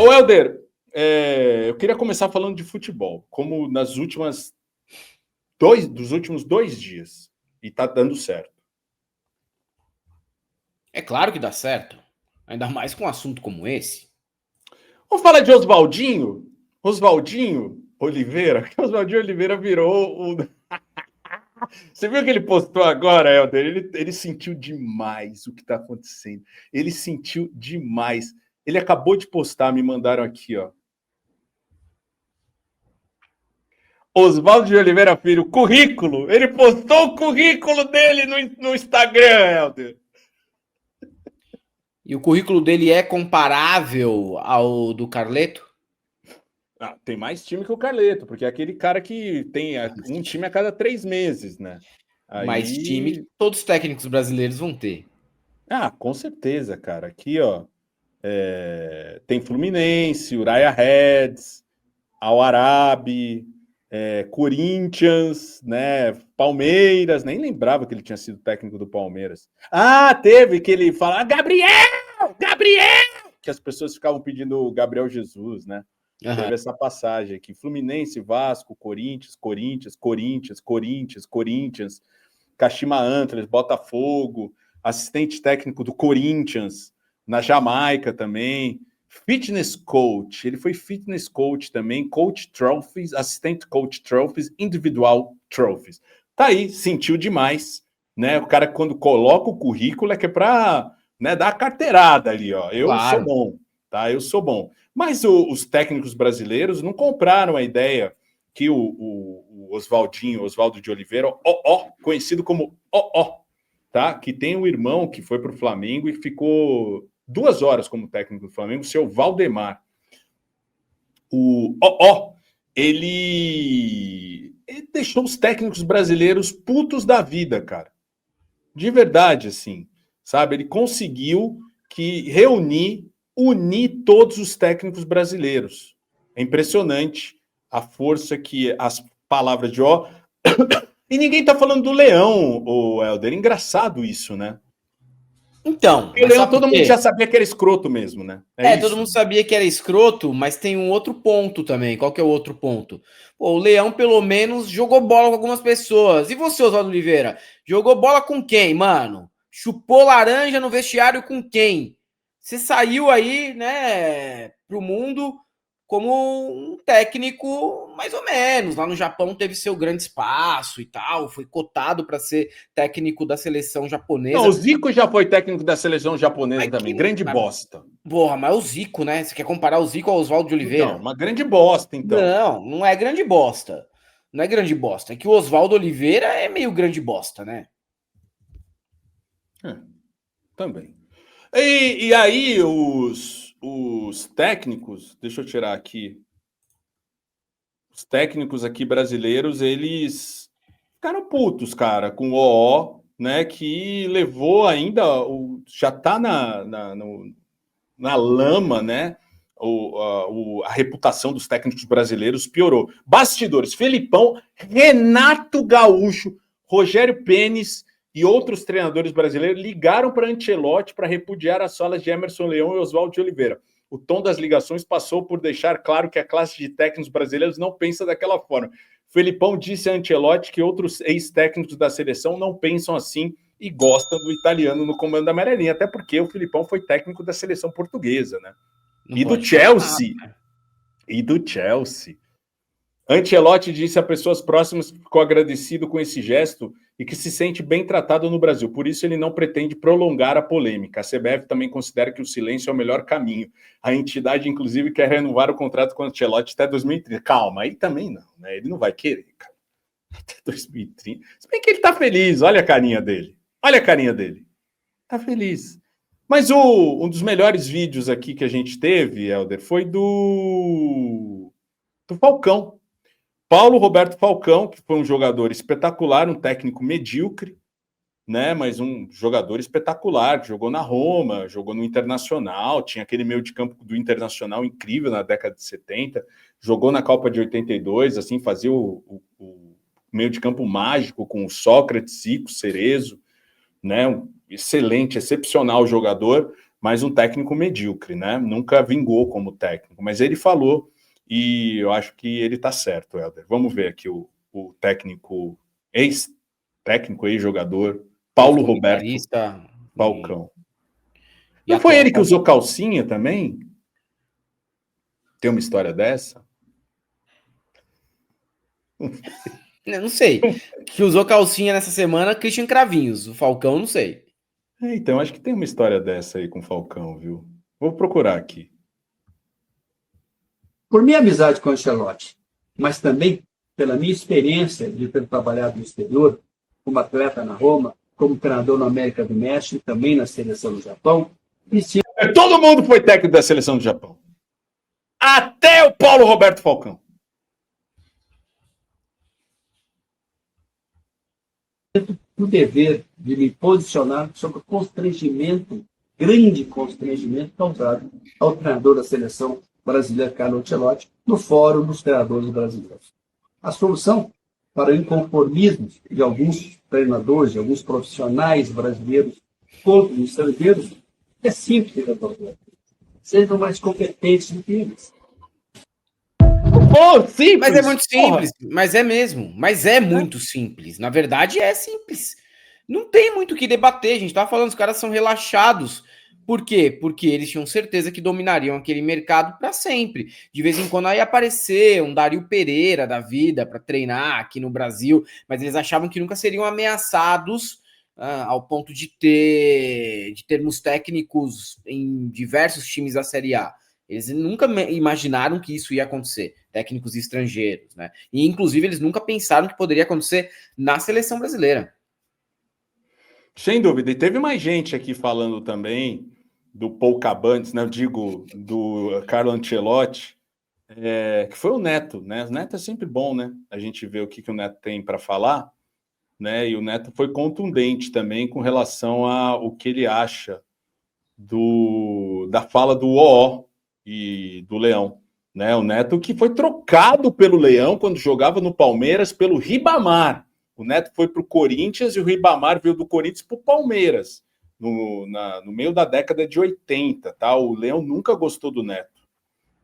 Ô, Helder, eu queria começar falando de futebol, como dos últimos 2 dias, e tá dando certo. É claro que dá certo. Ainda mais com um assunto como esse. Vamos falar de Oswaldinho? Oswaldinho Oliveira? Oswaldinho Oliveira virou o... Você viu que ele postou agora, Helder? Ele sentiu demais o que tá acontecendo. Ele sentiu demais. Ele acabou de postar, me mandaram aqui, ó. Oswaldo de Oliveira Filho, currículo. Ele postou o currículo dele no Instagram, Helder. E o currículo dele é comparável ao do Carleto? Ah, tem mais time que o Carleto, porque é aquele cara que tem um time a cada 3 meses, né? Mais time Aí. que todos os técnicos brasileiros vão ter. Ah, com certeza, cara. Aqui, ó. Tem Fluminense, Uriah Heads, Al Arabi, Corinthians, né? Palmeiras, nem lembrava que ele tinha sido técnico do Palmeiras. Ah, teve que ele fala: Gabriel! Gabriel! Que as pessoas ficavam pedindo o Gabriel Jesus, né? Uhum. Teve essa passagem aqui: Fluminense, Vasco, Corinthians, Corinthians, Corinthians, Corinthians, Corinthians, Kashima Antlers, Botafogo, assistente técnico do Corinthians, na Jamaica também. Fitness coach, ele foi fitness coach também, coach trophies, assistente coach trophies, individual trophies. Tá aí, sentiu demais, né? O cara quando coloca o currículo é que é para, né, dar a carteirada ali, ó. Eu sou Claro. bom, tá? Eu sou bom. Mas os técnicos brasileiros não compraram a ideia que o Oswaldo de Oliveira, conhecido como tá? Que tem um irmão que foi para o Flamengo e ficou 2 horas como técnico do Flamengo, o seu Valdemar. Ele deixou os técnicos brasileiros putos da vida, cara. De verdade, assim, sabe? Ele conseguiu unir todos os técnicos brasileiros. É impressionante a força que as palavras de E ninguém tá falando do Leão, o Helder. Engraçado isso, né? Então, Porque o mas Leão sabe por todo mundo quê? já sabia que era escroto mesmo, né? É Todo isso. mundo sabia que era escroto, mas tem um outro ponto também. Qual que é o outro ponto? Pô, o Leão, pelo menos, jogou bola com algumas pessoas. E você, Oswaldo Oliveira? Jogou bola com quem, mano? Chupou laranja no vestiário com quem? Você saiu aí, né, pro mundo como um técnico mais ou menos. Lá no Japão teve seu grande espaço e tal. Foi cotado para ser técnico da seleção Não, o japonesa. Zico já foi técnico da seleção Mas japonesa também. que, Grande bosta. porra, mas o Zico, né? Você quer comparar o Zico ao Oswaldo de Então, Oliveira? uma grande bosta, então. Não, não é grande bosta. Não é grande bosta. É que o Oswaldo Oliveira é meio grande bosta, né? É, também. E aí, os técnicos, deixa eu tirar aqui, os técnicos aqui brasileiros, eles ficaram putos, cara, com o né, que levou ainda, já tá na lama, né, a reputação dos técnicos brasileiros piorou. Bastidores, Felipão, Renato Gaúcho, Rogério Penes e outros treinadores brasileiros ligaram para Ancelotti para repudiar as falas de Emerson Leão e Oswaldo de Oliveira. O tom das ligações passou por deixar claro que a classe de técnicos brasileiros não pensa daquela forma. Felipão disse a Ancelotti que outros ex-técnicos da seleção não pensam assim e gostam do italiano no comando da amarelinha, até porque o Filipão foi técnico da seleção portuguesa, né? Não E do pode falar nada. Chelsea. E do Chelsea. Ancelotti disse a pessoas próximas que ficou agradecido com esse gesto e que se sente bem tratado no Brasil. Por isso, ele não pretende prolongar a polêmica. A CBF também considera que o silêncio é o melhor caminho. A entidade, inclusive, quer renovar o contrato com o Ancelotti até 2030. Calma, aí também não, né? Ele não vai querer, cara. Até 2030. Se bem que ele tá feliz, olha a carinha dele. Olha a carinha dele. Tá feliz. Mas um dos melhores vídeos aqui que a gente teve, Helder, foi do Falcão. Paulo Roberto Falcão, que foi um jogador espetacular, um técnico medíocre, né? Mas um jogador espetacular, que jogou na Roma, jogou no Internacional, tinha aquele meio de campo do Internacional incrível na década de 70, jogou na Copa de 82, assim, fazia o meio de campo mágico com o Sócrates, Zico, Cerezo, né? Um excelente, excepcional jogador, mas um técnico medíocre, né? Nunca vingou como técnico, mas ele falou, e eu acho que ele tá certo, Helder. Vamos ver aqui o técnico, ex-técnico, ex-jogador, Paulo Roberto Falcão. Não foi ele que usou calcinha também? Tem uma história dessa? Não sei. Que usou calcinha nessa semana, Christian Cravinhos. O Falcão, não sei. Então, acho que tem uma história dessa aí com o Falcão, viu? Vou procurar aqui. Por minha amizade com o Ancelotti, mas também pela minha experiência de ter trabalhado no exterior, como atleta na Roma, como treinador na América do México e também na seleção do Japão. Todo mundo foi técnico da seleção do Japão. Até o Paulo Roberto Falcão. O dever de me posicionar sobre o constrangimento, grande constrangimento causado ao treinador da seleção brasileira, Carlo Ancelotti, no Fórum dos Treinadores Brasileiros. A solução para o inconformismo de alguns treinadores, de alguns profissionais brasileiros contra os estrangeiros é simples de resolver. Sejam mais competentes do que eles. Simples. Mas é muito simples, mas é mesmo. Mas é muito simples. Na verdade, é simples. Não tem muito o que debater. A gente estava falando, os caras são relaxados. Por quê? Porque eles tinham certeza que dominariam aquele mercado para sempre. De vez em quando aí aparecer um Dario Pereira da vida para treinar aqui no Brasil, mas eles achavam que nunca seriam ameaçados ao ponto de termos técnicos em diversos times da Série A. Eles nunca imaginaram que isso ia acontecer, técnicos estrangeiros, né? E, inclusive, eles nunca pensaram que poderia acontecer na seleção brasileira. Sem dúvida. E teve mais gente aqui falando também do Paul Cabantes, né? Eu digo, do Carlo Ancelotti, que foi o Neto, né? O Neto é sempre bom, né? A gente vê o que o Neto tem para falar, né? E o Neto foi contundente também com relação ao que ele acha da fala do OO e do Leão, né? O Neto que foi trocado pelo Leão quando jogava no Palmeiras pelo Ribamar. O Neto foi para o Corinthians e o Ribamar veio do Corinthians para o Palmeiras no meio da década de 80, tá? O Leão nunca gostou do Neto,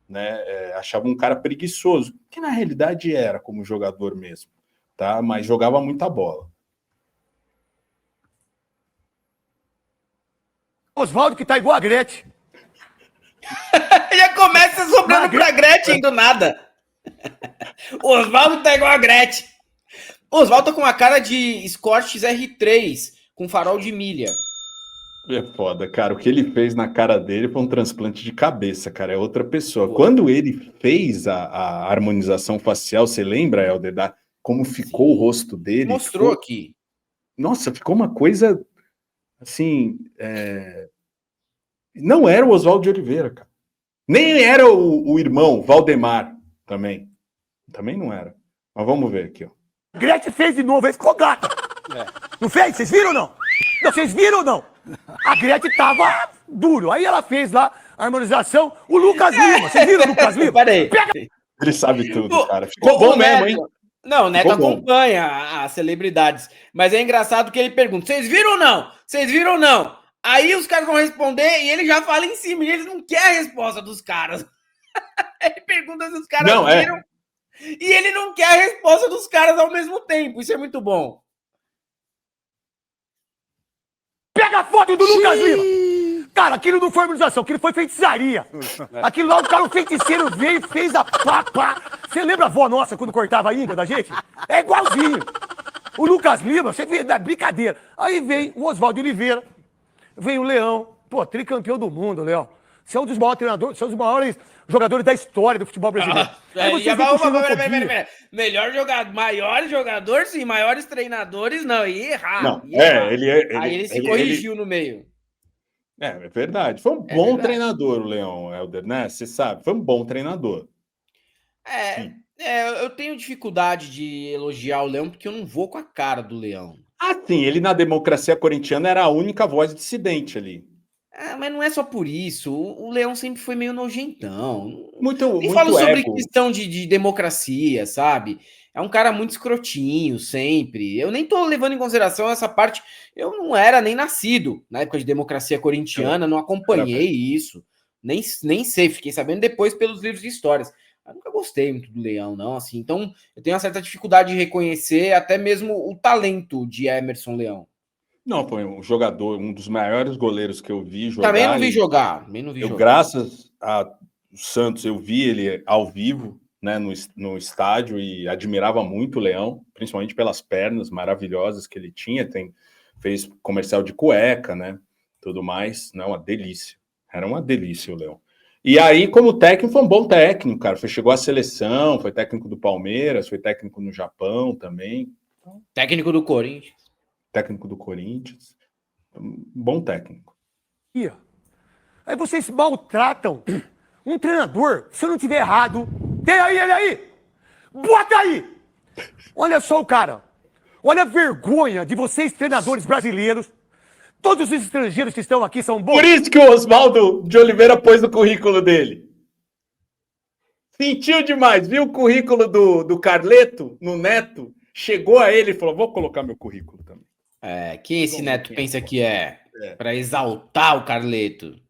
né? Achava um cara preguiçoso, que na realidade era como jogador mesmo, tá? Mas jogava muita bola. Oswaldo que tá igual a Gretchen. Já começa sobrando pra Gretchen do nada. O Oswaldo tá igual a Gretchen. O Oswaldo tá com uma cara de Escort R3 com farol de milha. É foda, cara. O que ele fez na cara dele foi um transplante de cabeça, cara. É outra pessoa. Pô. Quando ele fez a harmonização facial, você lembra, Helder, como ficou o rosto dele? Mostrou aqui. Nossa, ficou uma coisa assim. Não era o Oswaldo de Oliveira, cara. Nem era o irmão, Valdemar, também. Também não era. Mas vamos ver aqui, ó. Gretchen fez de novo, aí ficou gata. Não fez? Vocês viram ou não? Não, vocês viram ou não? A Gretchen tava duro. Aí ela fez lá a harmonização. O Lucas Lima. Vocês viram o Lucas Lima? Peraí. Ele sabe tudo, cara. Ficou bom mesmo, hein? Não, o Neto acompanha as celebridades. Mas é engraçado que ele pergunta: vocês viram ou não? Vocês viram ou não? Aí os caras vão responder e ele já fala em cima. E eles não querem a resposta dos caras. Ele pergunta se os caras viram. E ele não quer a resposta dos caras ao mesmo tempo. Isso é muito bom. Pega a foto do Lucas Lima. Cara, aquilo não foi harmonização, aquilo foi feitiçaria. Aquilo lá, o cara, o feiticeiro veio e fez a pá. Você lembra a avó nossa quando cortava a índia da gente? É igualzinho. O Lucas Lima, você vê, é brincadeira. Aí vem o Oswaldo Oliveira, vem o Leão. Pô, tricampeão do mundo, Leão. Você é um dos maiores treinadores, você é um dos maiores jogadores da história do futebol brasileiro. Melhor jogador, maiores jogadores, sim, maiores treinadores, não, ia errar. Não, aí ele se corrigiu no meio. É verdade. Foi um bom treinador, o Leão, Helder, né? Você sabe, foi um bom treinador. Eu tenho dificuldade de elogiar o Leão porque eu não vou com a cara do Leão. Sim, ele na democracia corintiana era a única voz dissidente ali. Mas não é só por isso. O Leão sempre foi meio nojentão. Nem falo sobre ego. questão de democracia, sabe? é um cara muito escrotinho, sempre. Eu nem tô levando em consideração essa parte. Eu não era nem nascido na época de democracia corintiana, não acompanhei isso. Nem sei, fiquei sabendo depois pelos livros de histórias. Eu nunca gostei muito do Leão, não, assim. Então, eu tenho uma certa dificuldade de reconhecer até mesmo o talento de Emerson Leão. Não, foi um jogador, um dos maiores goleiros que eu vi jogar. Também não vi jogar. Também não vi jogar. Graças ao Santos, eu vi ele ao vivo, né, no estádio, e admirava muito o Leão, principalmente pelas pernas maravilhosas que ele tinha. Fez comercial de cueca, né? Tudo mais. Não, uma delícia. Era uma delícia o Leão. E aí, como técnico, foi um bom técnico, cara. Chegou à seleção, foi técnico do Palmeiras, foi técnico no Japão também. Técnico do Corinthians. Técnico do Corinthians. Bom técnico. Aí vocês maltratam um treinador. Se eu não tiver errado, tem aí ele aí! Bota aí! Olha só o cara. Olha a vergonha de vocês, treinadores brasileiros. Todos os estrangeiros que estão aqui são bons. Por isso que o Oswaldo de Oliveira pôs no currículo dele. Sentiu demais. Viu o currículo do Carleto, no Neto? Chegou a ele e falou, vou colocar meu currículo também. Quem esse Neto pensa que é? Para exaltar o Carleto.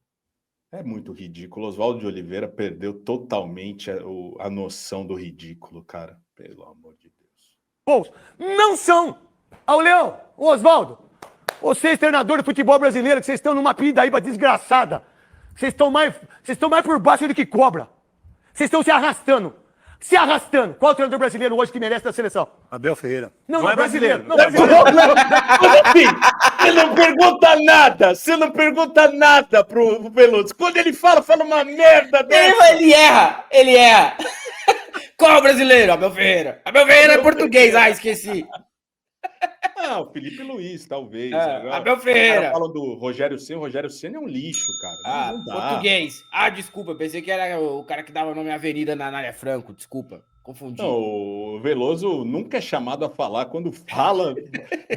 É muito ridículo. Oswaldo de Oliveira perdeu totalmente a noção do ridículo, cara. Pelo amor de Deus. Bons. Não são! Ao Leão, o Oswaldo, vocês, treinadores de futebol brasileiro, que vocês estão numa pindaíba desgraçada. Vocês estão mais por baixo do que cobra. Vocês estão se arrastando. Qual é o treinador brasileiro hoje que merece da seleção? Abel Ferreira. Não é brasileiro. Como assim? Você não pergunta nada pro Veloso. Quando ele fala uma merda dessa. Ele erra. Qual é o brasileiro? Abel Ferreira. Abel Ferreira é português. Esqueci. Não, Felipe Luiz, talvez. Abel Ferreira. Falam do Rogério Ceni. O Rogério Ceni é um lixo, cara. Não dá. Português. Desculpa, pensei que era o cara que dava nome à avenida na Anália Franco. Desculpa, confundi. Não, o Veloso nunca é chamado a falar quando fala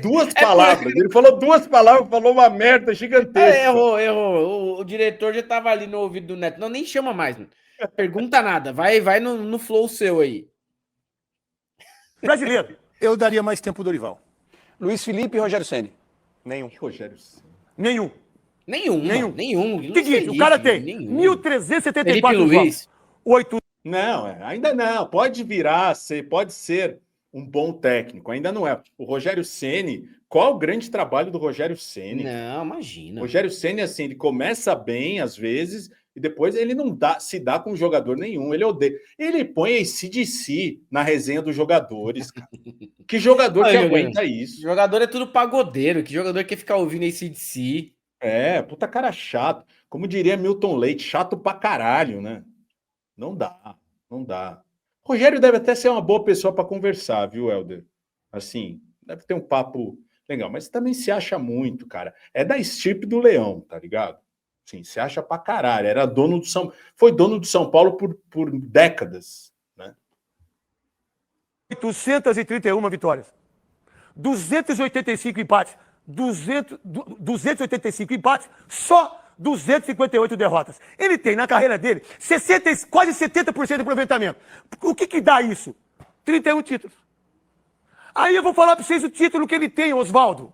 duas palavras. Ele falou duas palavras, falou uma merda gigantesca. Errou. O diretor já tava ali no ouvido do Neto. Não, nem chama mais. Mano. Pergunta nada. Vai no flow seu aí. Brasileiro. Eu daria mais tempo do Dorival. Luiz Felipe e Rogério Ceni. Nenhum. Rogério Ceni. Nenhum. Seguinte, o cara tem 1.374 Luiz. 8. Não, ainda não. Pode pode ser um bom técnico. Ainda não é. O Rogério Ceni, qual o grande trabalho do Rogério Ceni? Não, imagina. O Rogério Ceni, assim, ele começa bem às vezes e depois ele não se dá com jogador nenhum. Ele odeia. Ele põe AC/DC na resenha dos jogadores, cara. Que jogador que aguenta isso? Jogador é tudo pagodeiro. Que jogador quer ficar ouvindo AC/DC? Puta cara chato. Como diria Milton Leite, chato pra caralho, né? Não dá. Rogério deve até ser uma boa pessoa para conversar, viu, Helder? Assim, deve ter um papo legal, mas também se acha muito, cara. É da estirpe do Leão, tá ligado? Sim, se acha pra caralho. Foi dono do São Paulo por décadas, né? 831 vitórias. 285 empates. 285 empates, só 258 derrotas. Ele tem na carreira dele quase 70% de aproveitamento. O que dá isso? 31 títulos. Aí eu vou falar para vocês o título que ele tem, Oswaldo.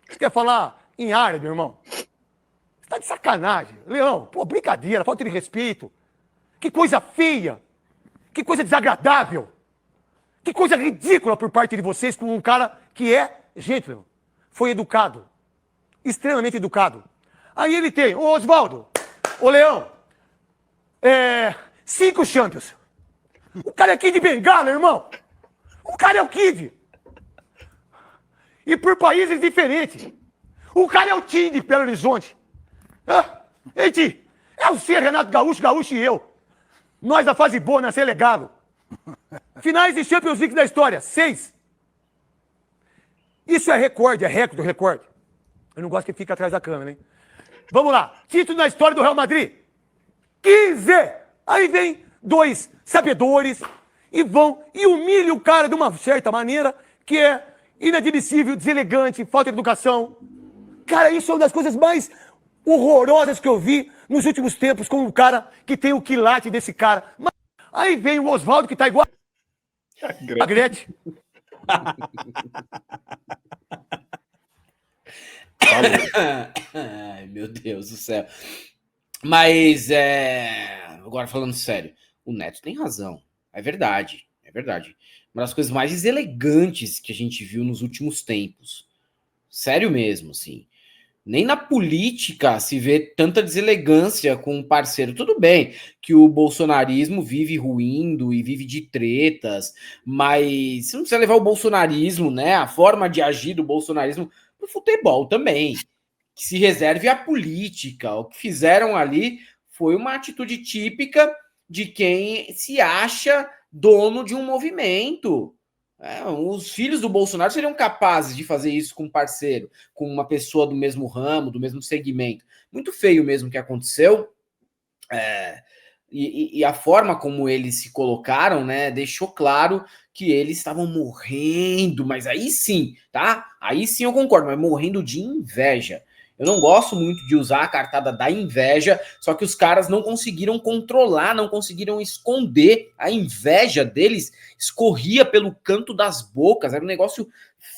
Você quer falar em árabe, meu irmão? Você tá de sacanagem. Leão, brincadeira, falta de respeito. Que coisa feia. Que coisa desagradável. Que coisa ridícula por parte de vocês com um cara que gentleman. Foi educado. Extremamente educado. Aí ele tem, o Oswaldo, o Leão, 5 Champions. O cara é Kid Bengala, irmão. O cara é o Kid. E por países diferentes. O cara é o Tim de Belo Horizonte. Ei, Tim, é o C, Renato Gaúcho e eu. Nós da fase boa, nascer legado. Finais de Champions League da história, 6. Isso é recorde. Eu não gosto que fica atrás da câmera, hein? Vamos lá. Título na história do Real Madrid. 15. Aí vem 2 sabedores e vão e humilham o cara de uma certa maneira que é inadmissível, deselegante, falta de educação. Cara, isso é uma das coisas mais horrorosas que eu vi nos últimos tempos com um cara que tem o quilate desse cara. Mas aí vem o Oswaldo que tá igual A Gretchen. Ai, meu Deus do céu. Mas, agora falando sério, o Neto tem razão. É verdade, é verdade. Uma das coisas mais deselegantes que a gente viu nos últimos tempos. Sério mesmo, assim. Nem na política se vê tanta deselegância com um parceiro. Tudo bem que o bolsonarismo vive ruindo e vive de tretas, mas você não precisa levar o bolsonarismo, né? A forma de agir do bolsonarismo pro futebol também. Que se reserve à política. O que fizeram ali foi uma atitude típica de quem se acha dono de um movimento. Os filhos do Bolsonaro seriam capazes de fazer isso com um parceiro, com uma pessoa do mesmo ramo, do mesmo segmento. Muito feio mesmo que aconteceu. E a forma como eles se colocaram, né, deixou claro que eles estavam morrendo, mas aí sim, tá? Aí sim eu concordo, mas morrendo de inveja. Eu não gosto muito de usar a cartada da inveja, só que os caras não conseguiram controlar, não conseguiram esconder. A inveja deles escorria pelo canto das bocas, era um negócio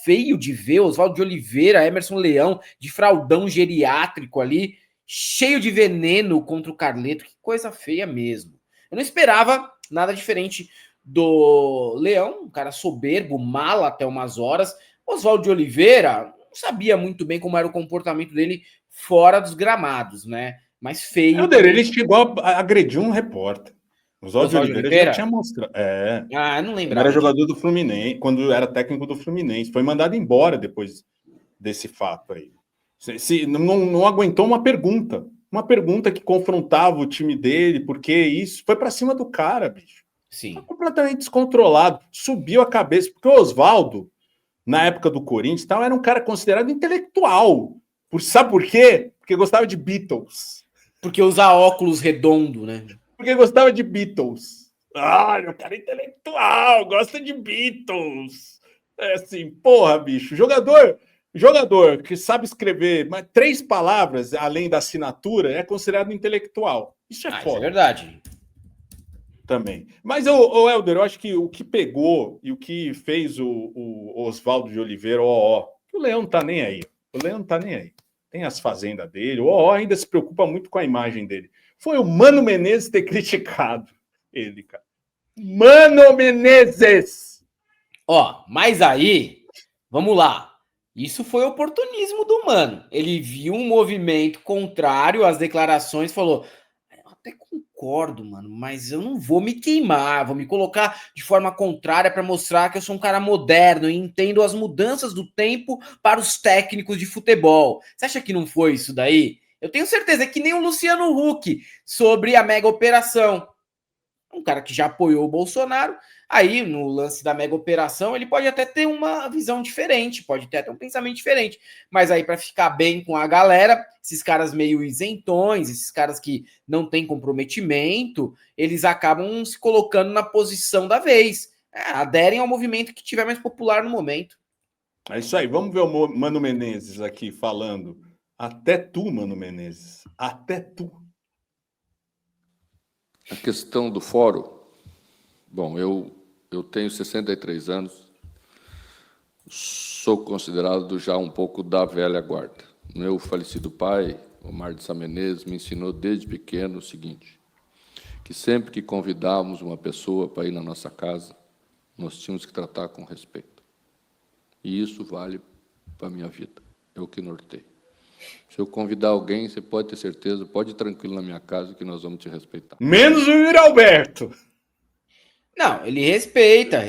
feio de ver. Oswaldo de Oliveira, Emerson Leão, de fraldão geriátrico ali, cheio de veneno contra o Carleto, que coisa feia mesmo. Eu não esperava nada diferente do Leão, um cara soberbo, mala até umas horas. Oswaldo de Oliveira não sabia muito bem como era o comportamento dele fora dos gramados, né? Mas feio. Helder, ele chegou a agredir um repórter. Oswaldo de Oswaldo Oliveira já tinha mostrado. Não Ele lembrava. era jogador do Fluminense, quando era técnico do Fluminense. Foi mandado embora depois desse fato aí. Não aguentou uma pergunta que confrontava o time dele, porque isso foi para cima do cara, bicho. Sim. Tá completamente descontrolado, subiu a cabeça, porque o Oswaldo, na época do Corinthians, tal, era um cara considerado intelectual. Sabe por quê? Porque gostava de Beatles. Porque usar óculos redondo, né? Porque gostava de Beatles. Olha, o cara é intelectual, gosta de Beatles. É assim, porra, bicho, jogador que sabe escrever 3 palavras além da assinatura é considerado intelectual. Isso é foda. Isso é verdade. Também. Mas, o Helder, eu acho que o que pegou e o que fez o Oswaldo de Oliveira, o Leão não tá nem aí. O Leão não tá nem aí. Tem as fazendas dele. O ainda se preocupa muito com a imagem dele. Foi o Mano Menezes ter criticado ele, cara. Mano Menezes! Mas aí, vamos lá. Isso foi oportunismo do Mano. Ele viu um movimento contrário às declarações e falou: eu até concordo, mano, mas eu não vou me queimar, vou me colocar de forma contrária para mostrar que eu sou um cara moderno e entendo as mudanças do tempo para os técnicos de futebol. Você acha que não foi isso daí? Eu tenho certeza, é que nem o Luciano Huck sobre a mega operação. Um cara que já apoiou o Bolsonaro, aí no lance da mega operação, ele pode até ter uma visão diferente, pode ter até um pensamento diferente, mas aí para ficar bem com a galera, esses caras meio isentões, esses caras que não têm comprometimento, eles acabam se colocando na posição da vez, aderem ao movimento que tiver mais popular no momento. É isso aí, vamos ver o Mano Menezes aqui falando. Até tu, Mano Menezes, até tu. A questão do fórum, bom, eu tenho 63 anos, sou considerado já um pouco da velha guarda. Meu falecido pai, Omar de Sá Menezes, me ensinou desde pequeno o seguinte, que sempre que convidávamos uma pessoa para ir na nossa casa, nós tínhamos que tratar com respeito. E isso vale para a minha vida, é o que norteia. Se eu convidar alguém, você pode ter certeza, pode ir tranquilo na minha casa que nós vamos te respeitar. Menos o Yuri Alberto. Não, ele respeita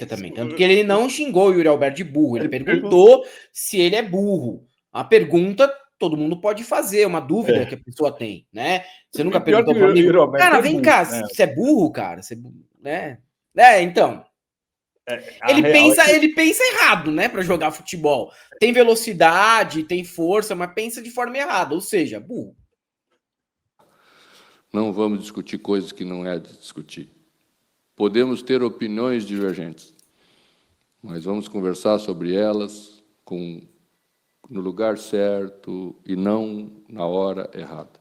também. Tanto que ele não xingou o Yuri Alberto de burro. Ele perguntou se ele é burro. Uma pergunta todo mundo pode fazer, uma dúvida que a pessoa tem, né? Você nunca perguntou para mim, cara, vem cá, você é burro, cara? Você, né? Então... Ele pensa errado, né, para jogar futebol. Tem velocidade, tem força, mas pensa de forma errada, ou seja, burro. Não vamos discutir coisas que não é de discutir. Podemos ter opiniões divergentes, mas vamos conversar sobre elas no lugar certo e não na hora errada.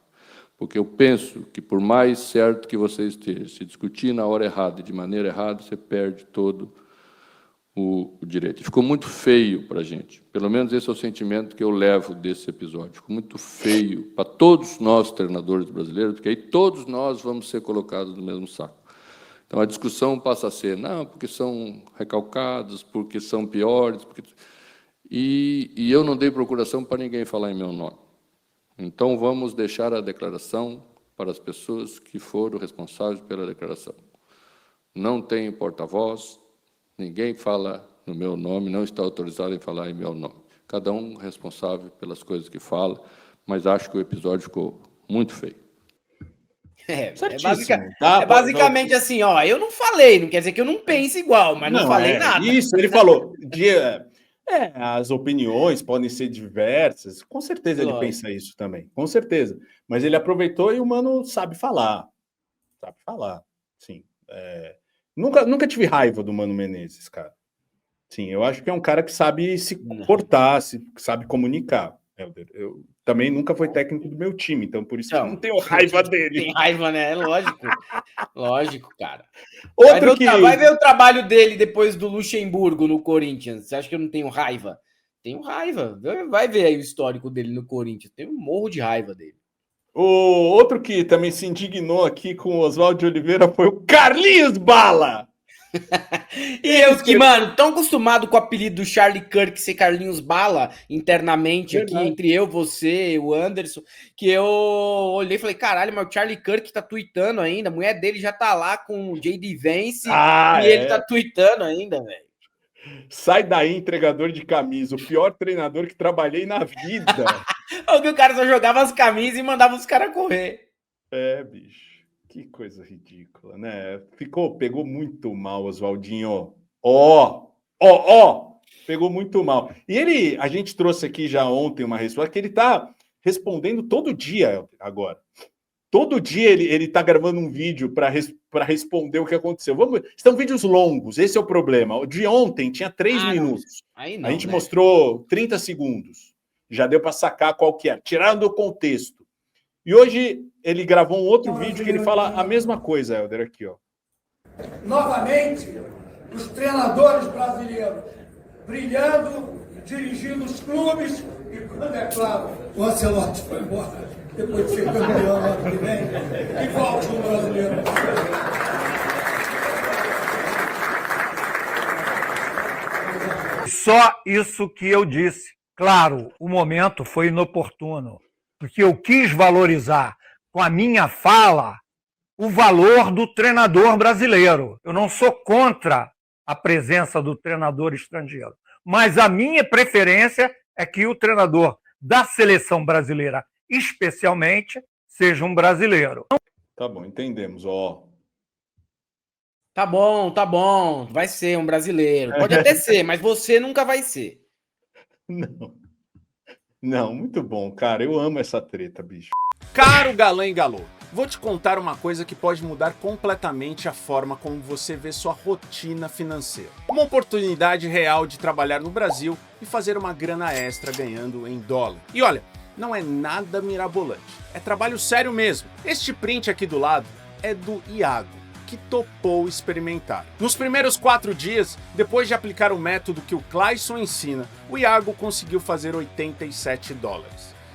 Porque eu penso que, por mais certo que você esteja, se discutir na hora errada e de maneira errada, você perde todo o direito. Ficou muito feio para a gente. Pelo menos esse é o sentimento que eu levo desse episódio. Ficou muito feio para todos nós, treinadores brasileiros, porque aí todos nós vamos ser colocados no mesmo saco. Então, a discussão passa a ser, não, porque são recalcados, porque são piores, porque... E eu não dei procuração para ninguém falar em meu nome. Então, vamos deixar a declaração para as pessoas que foram responsáveis pela declaração. Não tem porta-voz, ninguém fala no meu nome, não está autorizado em falar em meu nome. Cada um responsável pelas coisas que fala, mas acho que o episódio ficou muito feio. Basicamente assim, ó, eu não falei, não quer dizer que eu não pense igual, mas não falei nada. Isso, ele falou. As opiniões podem ser diversas, com certeza ele pensa isso também, com certeza. Mas ele aproveitou e o mano sabe falar, sim. Nunca tive raiva do Mano Menezes, cara. Sim, eu acho que é um cara que sabe se comportar, sabe comunicar. Eu também nunca fui técnico do meu time, então por isso que eu não tenho raiva dele. Tem raiva, né? Lógico. Lógico, cara. Vai ver o trabalho dele depois do Luxemburgo no Corinthians. Você acha que eu não tenho raiva? Tenho raiva. Vai ver aí o histórico dele no Corinthians. Tenho um morro de raiva dele. O outro que também se indignou aqui com o Oswaldo de Oliveira foi o Carlinhos Bala. E eu que, mano, tão acostumado com o apelido do Charlie Kirk ser Carlinhos Bala internamente aqui, entre eu, você, o Anderson, que eu olhei e falei, caralho, mas o Charlie Kirk tá tweetando ainda, a mulher dele já tá lá com o J.D. Vance ele tá tweetando ainda, velho. Sai daí, entregador de camisa, o pior treinador que trabalhei na vida. O cara só jogava as camisas e mandava os caras correr. Bicho. Que coisa ridícula, né? Pegou muito mal, Oswaldinho. Pegou muito mal. E a gente trouxe aqui já ontem uma resposta que ele tá respondendo todo dia agora. Todo dia ele tá gravando um vídeo para responder o que aconteceu. São vídeos longos, esse é o problema. O de ontem tinha 3 minutos. Não, a gente mostrou 30 segundos. Já deu para sacar qual que é. Tiraram do contexto. E hoje ele gravou um outro vídeo que ele fala a mesma coisa, Helder, aqui, ó. Novamente, os treinadores brasileiros brilhando, dirigindo os clubes e, quando é claro, o Ancelotti foi embora depois de ser campeão ano que vem, e volte o brasileiro. Só isso que eu disse. Claro, o momento foi inoportuno, porque eu quis valorizar com a minha fala o valor do treinador brasileiro. Eu não sou contra a presença do treinador estrangeiro, mas a minha preferência é que o treinador da seleção brasileira, especialmente, seja um brasileiro. Tá bom, entendemos, Tá bom, vai ser um brasileiro. Pode até ser, mas você nunca vai ser. Não, muito bom, cara. Eu amo essa treta, bicho. Caro Galã e Galô, vou te contar uma coisa que pode mudar completamente a forma como você vê sua rotina financeira. Uma oportunidade real de trabalhar no Brasil e fazer uma grana extra ganhando em dólar. E olha, não é nada mirabolante, é trabalho sério mesmo. Este print aqui do lado é do Iago, que topou experimentar. Nos primeiros 4 dias, depois de aplicar o método que o Clayson ensina, o Iago conseguiu fazer $87.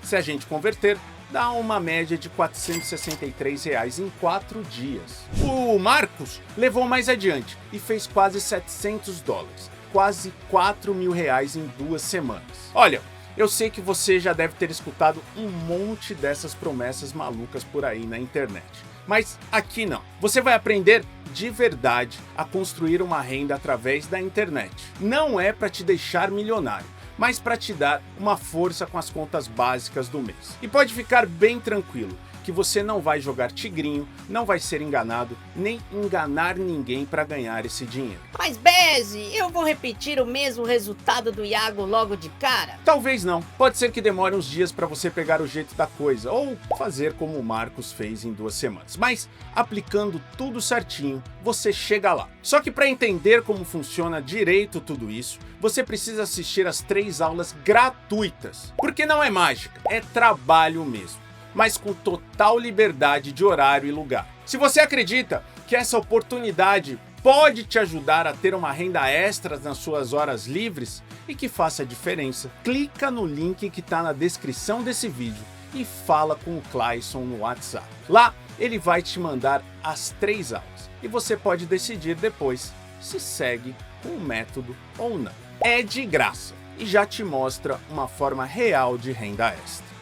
Se a gente converter, dá uma média de R$463 em 4 dias. O Marcos levou mais adiante e fez quase $700, quase R$4.000 em 2 semanas. Olha, eu sei que você já deve ter escutado um monte dessas promessas malucas por aí na internet. Mas aqui não. Você vai aprender de verdade a construir uma renda através da internet. Não é para te deixar milionário, mas para te dar uma força com as contas básicas do mês. E pode ficar bem tranquilo que você não vai jogar tigrinho, não vai ser enganado, nem enganar ninguém para ganhar esse dinheiro. Mas Beze, eu vou repetir o mesmo resultado do Iago logo de cara? Talvez não. Pode ser que demore uns dias para você pegar o jeito da coisa, ou fazer como o Marcos fez em 2 semanas. Mas, aplicando tudo certinho, você chega lá. Só que para entender como funciona direito tudo isso, você precisa assistir as 3 aulas gratuitas. Porque não é mágica, é trabalho mesmo. mas com total liberdade de horário e lugar. Se você acredita que essa oportunidade pode te ajudar a ter uma renda extra nas suas horas livres e que faça a diferença, clica no link que está na descrição desse vídeo e fala com o Clayson no WhatsApp. Lá ele vai te mandar as 3 aulas e você pode decidir depois se segue com o método ou não. É de graça e já te mostra uma forma real de renda extra.